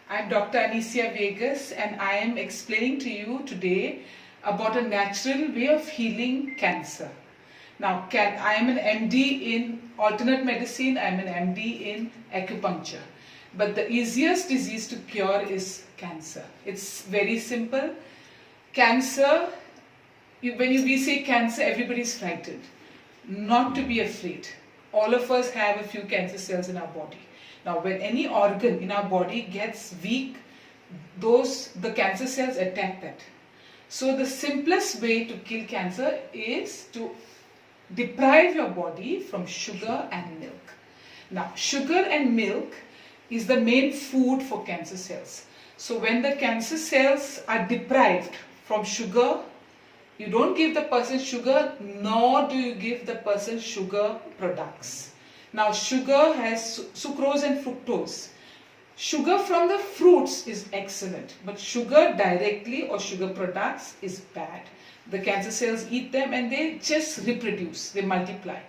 I'm Dr. Anicia Vegas and I am explaining to you today about a natural way of healing cancer. Now, I am an MD in alternate medicine, I am an MD in acupuncture. But the easiest disease to cure is cancer. It's very simple. Cancer, when we say cancer, everybody is frightened. Not to be afraid. All of us have a few cancer cells in our body. Now, when any organ in our body gets weak, the cancer cells attack that. So the simplest way to kill cancer is to deprive your body from sugar and milk. Now, sugar and milk is the main food for cancer cells. So when the cancer cells are deprived from sugar, you don't give the person sugar, nor do you give the person sugar products. Now, sugar has sucrose and fructose. Sugar from the fruits is excellent, but sugar directly or sugar products is bad. The cancer cells eat them and they just reproduce, they multiply.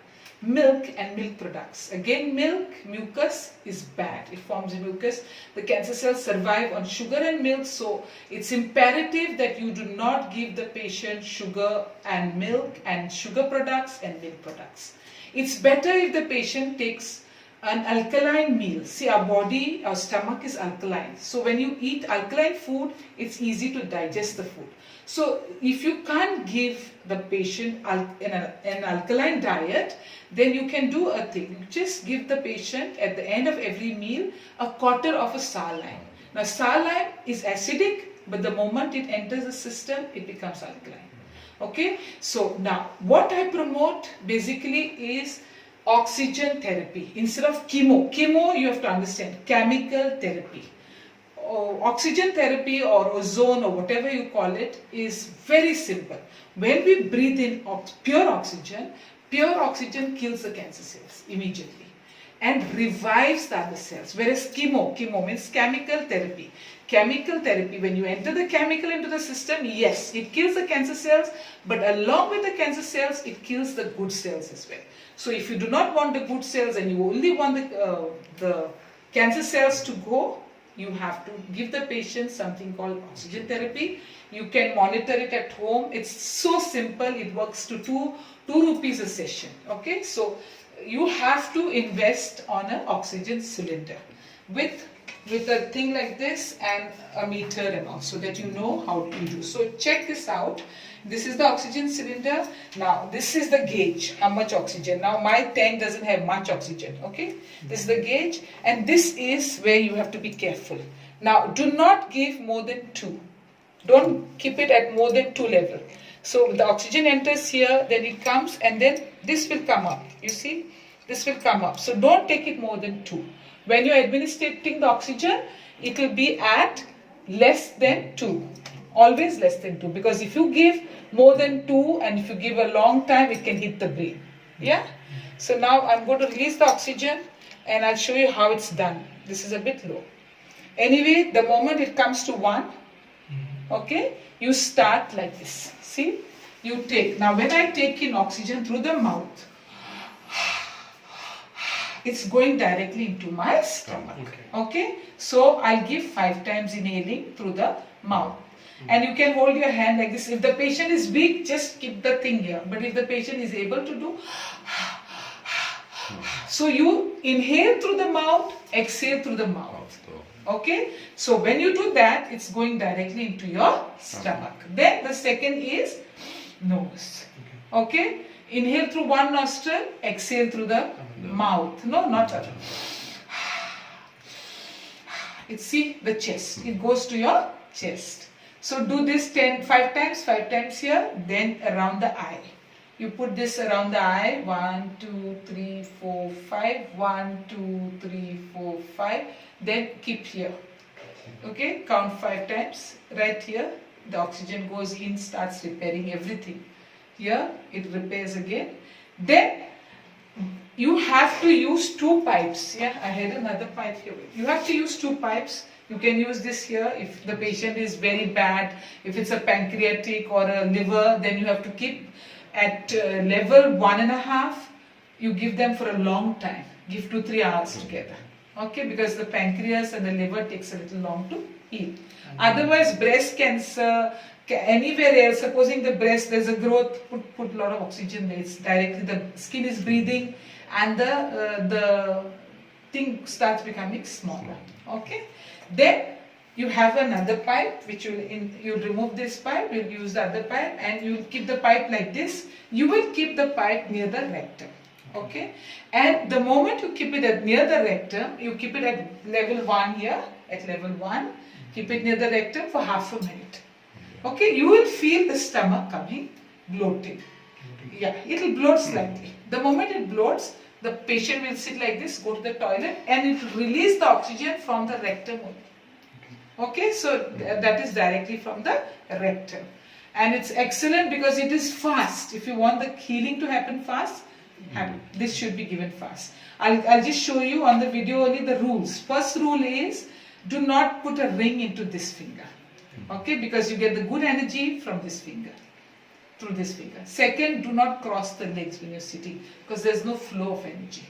Milk and milk products. Again, milk, mucus is bad. It forms mucus. The cancer cells survive on sugar and milk, so it's imperative that you do not give the patient sugar and milk and sugar products and milk products. It's better if the patient takes an alkaline meal. See, our body, our stomach is alkaline. So when you eat alkaline food, it's easy to digest the food. So if you can't give the patient an alkaline diet, then you can do a thing. You just give the patient at the end of every meal a quarter of a sour lime. Now, sour lime is acidic, but the moment it enters the system, it becomes alkaline. Okay, so now what I promote basically is oxygen therapy instead of chemo. Chemo, you have to understand, chemical therapy. Oxygen therapy or ozone or whatever you call it is very simple. When we breathe in pure oxygen kills the cancer cells immediately and revives the other cells. Whereas chemo means chemical therapy. Chemical therapy, when you enter the chemical into the system, yes, it kills the cancer cells, but along with the cancer cells, it kills the good cells as well. So if you do not want the good cells and you only want the cancer cells to go, you have to give the patient something called oxygen therapy. You can monitor it at home. It's so simple. It works to 2 rupees a session. Okay, so you have to invest on an oxygen cylinder with a thing like this and a meter and all, so that you know how to do. So check this out. This is the oxygen cylinder. Now this is the gauge, how much oxygen. Now my tank doesn't have much oxygen, okay? This is the gauge, and this is where you have to be careful. Now do not give more than 2. Don't keep it at more than 2 level. So the oxygen enters here, then it comes, and then this will come up. You see? This will come up. So don't take it more than 2. When you're administrating the oxygen, it will be at less than 2. Always less than 2. Because if you give more than 2 and if you give a long time, it can hit the brain. Yeah? So now I'm going to release the oxygen and I'll show you how it's done. This is a bit low. Anyway, the moment it comes to 1, okay, you start like this. See? You take. Now when I take in oxygen through the mouth, it's going directly into my stomach. Okay? So I'll give 5 times inhaling through the mouth. And you can hold your hand like this. If the patient is weak, just keep the thing here. But if the patient is able to do, so you inhale through the mouth, exhale through the mouth. Okay? So when you do that, it's going directly into your stomach. Then the second is nose. Okay? Inhale through one nostril, exhale through the mouth. No, not other. It's, see, the chest. It goes to your chest. So do this 5 times here, then around the eye. You put this around the eye, 1, 2, 3, 4, 5, 1, 2, 3, 4, 5, then keep here. Okay, count 5 times, right here, the oxygen goes in, starts repairing everything. Here, it repairs again. Then, you have to use 2 pipes. Yeah, I had another pipe here. You have to use 2 pipes. You can use this here if the patient is very bad. If it's a pancreatic or a liver, then you have to keep at level 1.5. You give them for a long time. Give 2-3 hours together. Okay, because the pancreas and the liver takes a little long to heal. Otherwise, breast cancer, anywhere else, supposing the breast, there's a growth, put a lot of oxygen there, it's directly, the skin is breathing and the thing starts becoming smaller. Okay, then you have another pipe which you'll remove this pipe, you'll use the other pipe and you'll keep the pipe like this. You will keep the pipe near the rectum. Okay, and the moment you keep it near the rectum, you keep it at level 1 here, at level 1, keep it near the rectum for half a minute. Okay, you will feel the stomach coming, bloating. Yeah, it will bloat slightly. The moment it bloats, the patient will sit like this, go to the toilet and it will release the oxygen from the rectum only. Okay, so that is directly from the rectum. And it's excellent because it is fast. If you want the healing to happen fast, this should be given fast. I'll just show you on the video only the rules. First rule is, do not put a ring into this finger. Okay, because you get the good energy from this finger, through this finger. Second, do not cross the legs when you're sitting because there's no flow of energy.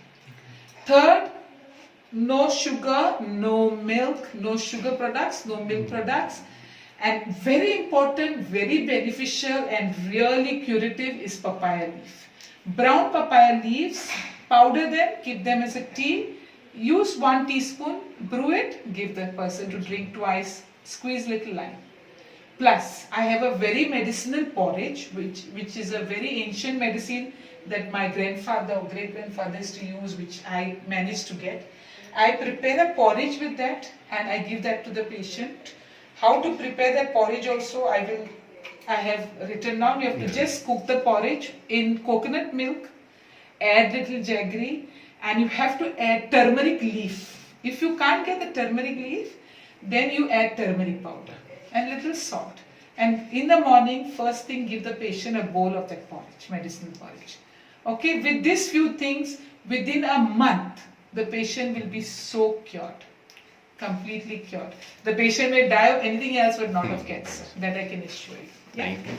Third, no sugar, no milk, no sugar products, no milk products. And very important, very beneficial and really curative is papaya leaf. Brown papaya leaves, powder them, keep them as a tea. Use 1 teaspoon, brew it, give the person to drink twice, squeeze little lime. Plus, I have a very medicinal porridge, which is a very ancient medicine that my grandfather or great-grandfather used to use, which I managed to get. I prepare a porridge with that and I give that to the patient. How to prepare that porridge also, I have written down. You have to just cook the porridge in coconut milk, add little jaggery, and you have to add turmeric leaf. If you can't get the turmeric leaf, then you add turmeric powder and little salt. And in the morning, first thing, give the patient a bowl of that porridge, medicinal porridge. Okay, with these few things, within a month, the patient will be so cured, completely cured. The patient may die of anything else but not of cancer. That I can assure you. Yeah. Thank you.